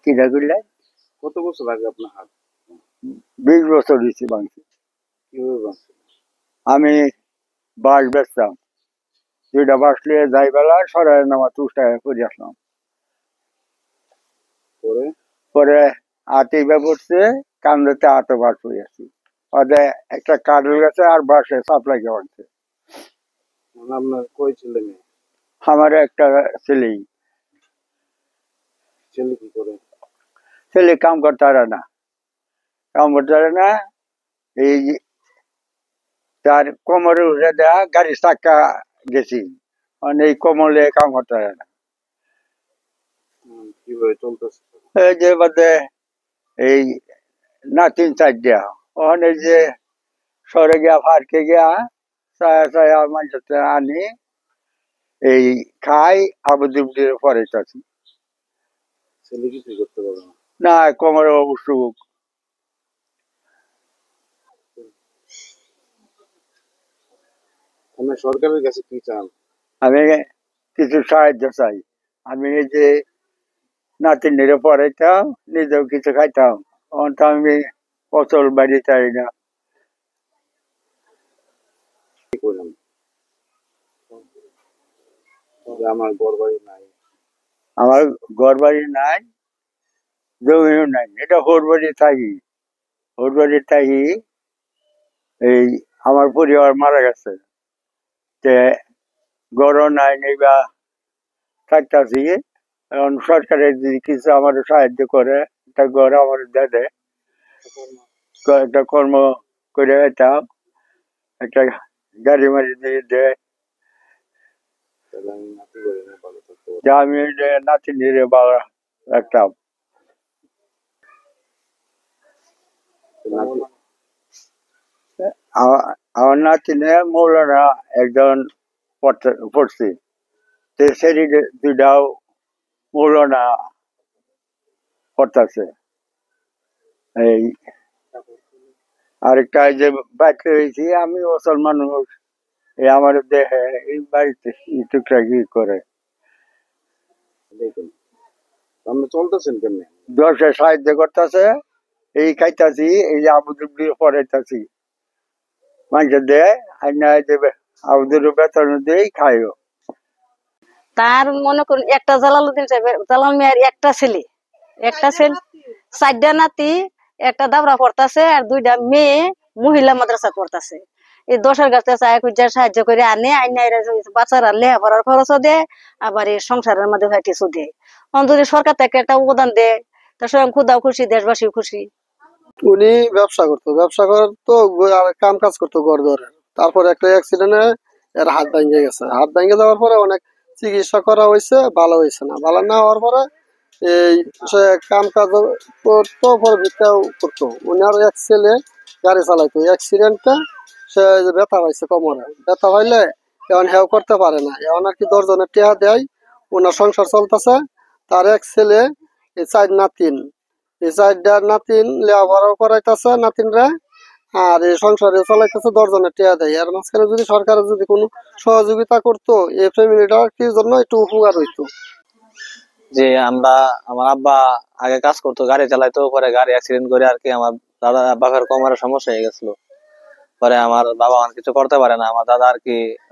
কিনা করলে কত বছর আগে আপনার হাত 20 বছর দিচ্ছি ভাঙছি। কিভাবে বাঁচছে? আমি বাস বেচতাম, 2টা বাস নিয়ে যাই বেলা সরাই নামা 2 টাকা করে আসলাম। পরে পরে হাতি পড়ছে, কান্দাতে হাতে বাস হয়ে আছি। ওদের একটা কাঠল গেছে আর বাসে সাপ্লাই করছে। মানে আপনার কয় ছেলে মেয়ে? আমার একটা ছেলেই। ছেলে কি করে? ছেলে কাম করতে পারে না, কাম করতে পারে না। এই তার কোমরে উঠে দেয়া গাড়ির চাক্কা গেছি, মানে এই কোমরে কাম করতে পারে না। কিভাবে চলতেছে? এই যে বাদে এই নাতিন 4 দেয়া ওখানে যে সরে গিয়া ফারকে গিয়া ছায়া ছায়া মানুষের আনি এই খাই আবুদুবলির পরে চাচ্ছি ছেলে কিছুই করতে পারে না? না, কোমরে অসুখ। আপনি সরকারের কাছে কি চান? আমি কিছু সাহায্য চাই। আমি এই যে নাতিনিরে পড়াইতাম, নিজেও কিছু খাইতাম, তখন তো আমি ফসল বাড়ি চাই না। কি করলাম যে আমার ঘর বাড়ি নাই? আমার ঘর বাড়ি নাই, জমিও নাই, এটা হোর বাড়ি থাকি। হোর বাড়ি থাকি এই আমার পরিবার মারা গেছে, তে ঘরও নাই নেইবা থাকতেছি। এখন সরকারের যদি কিছু আমার সাহায্য করে, একটা ঘর আমার দেয়, একটা কর্ম করে যেতাম, একটা গাড়ি মারি দিয়ে দেয়, তাহলে আমি নাতি বাড়ি না ভালো থাকতে যা আমি নাতি নিয়ে ভালো রাখতাম। পারবো। আমার নাতি নিয়ে মৌলানা একজন পড়ছি, সেটি 2টাও মৌলানা পড়তেছে। এই আরেকটা যে বাচ্চা হয়েছি, আমি মুসলমান মানুষ, এই আমার দেহে এই বাড়িতে টুকরা কি করে দেখুন আপনি চলতেছেন কেমনে? দশে সাহায্য করতেছে, এই খাইতাছি, এই যে আবুদুবলি পড়াইতাছি, মানুষের দেয় আইনা দেবে, আবুদুর বেতন দিয়ে খাইও। তার মনে করুন একটা জালালউদ্দিন সাহেবের, জালাল মিয়ার একটা ছেলে, 4টা নাতি, একটা দাবরা পড়তাছে আর 2টা মেয়ে মহিলা মাদ্রাসা পড়তাছে। এই 10-এর কাছে চায় খুঁজার সাহায্য করে আনে, আইনা এরা বাচ্চারা লেখাপড়ার খরচও দেয়, আবার এই সংসারের মধ্যে কিছু দেয়। যদি সরকার থেকে একটা অবদান দেয়, তা স্বয়ং খুদাও খুশি, দেশবাসীও খুশি। উনি ব্যবসা করতো, কাম কাজ করতো ঘর ধরে। তারপরে একটা অ্যাক্সিডেন্টে এর হাত ভেঙে গেছে। হাত ভেঙে যাওয়ার পরে অনেক চিকিৎসা করা হয়েছে, ভালো হয়েছে না। ভালো না হওয়ার পরে এই সে কাম কাজ করতো, পরে ভিক্ষাও করতো। উনার এক ছেলে গাড়ি চালাইতো, অ্যাক্সিডেন্টে সে ব্যথা পাইছে কোমরে। ব্যথা পাইলে এখন হেও করতে পারে না, এখন আর কি 10 জনের টেহা দেয়, ওনার সংসার চলতেছে। তার এক ছেলে, এই 4 নাতিন, এই 4টা নাতিন লেখাপড়াও করাইতেছে নাতিনরা, আর এই সংসারে চালাইতেছে, 10 জনের টেহা দেয়। এর মাঝখানে যদি সরকারের যদি কোনো সহযোগিতা করতো, এই ফ্যামিলিটার কি জন্য একটু উপকার হইতো। যে আমার আব্বা আগে কাজ করতো, গাড়ি চালাইতো, পরে গাড়ি অ্যাক্সিডেন্ট করে আর কি আমার বাবার কোমরের সমস্যা হয়ে গেছিল। পরে আমার বাবা অনেক কিছু করতে পারে না। আমার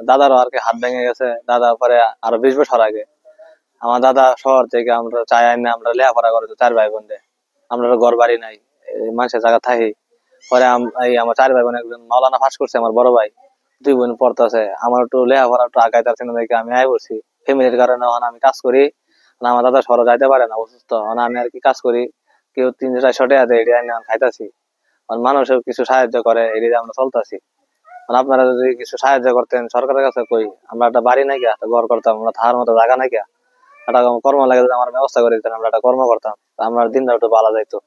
দাদারও আর কি হাত ভেঙে গেছে। দাদা পরে আরো 20 বছর আগে আমার দাদা শহর থেকে আমরা চাই আইনে আমরা লেখাপড়া করতো 4 ভাই বোন। আমরা ঘর বাড়ি নাই, মানুষের জায়গা থাকি। পরে এই আমার 4 ভাই বোন একজন মাওলানা পাস করছে, আমার বড় ভাই 2 বোন পড়তেছে। আমার একটু লেখাপড়া একটু আগাইতেছে না দেখে আমি আয় করছি ফ্যামিলির কারণে। আমি কাজ করি, আমার দাদা শহরে যাইতে পারে না, অসুস্থ। আমি আর কি কাজ করি, কেউ 300-400 টাকা দেয়, এটা আমি খাইতেছি। মানুষও কিছু সাহায্য করে, এটা আমরা চলতেছি। আপনারা যদি কিছু সাহায্য করতেন সরকারের কাছে, কই আমরা একটা বাড়ি নাই গিয়া ঘর করতাম, আমরা থাকার মতো জায়গা নাই গিয়া, একটা কর্ম লাগে আমার ব্যবস্থা করে দিতেন, আমরা একটা কর্ম করতাম, আমার দিনটা একটু ভালো যাইতো।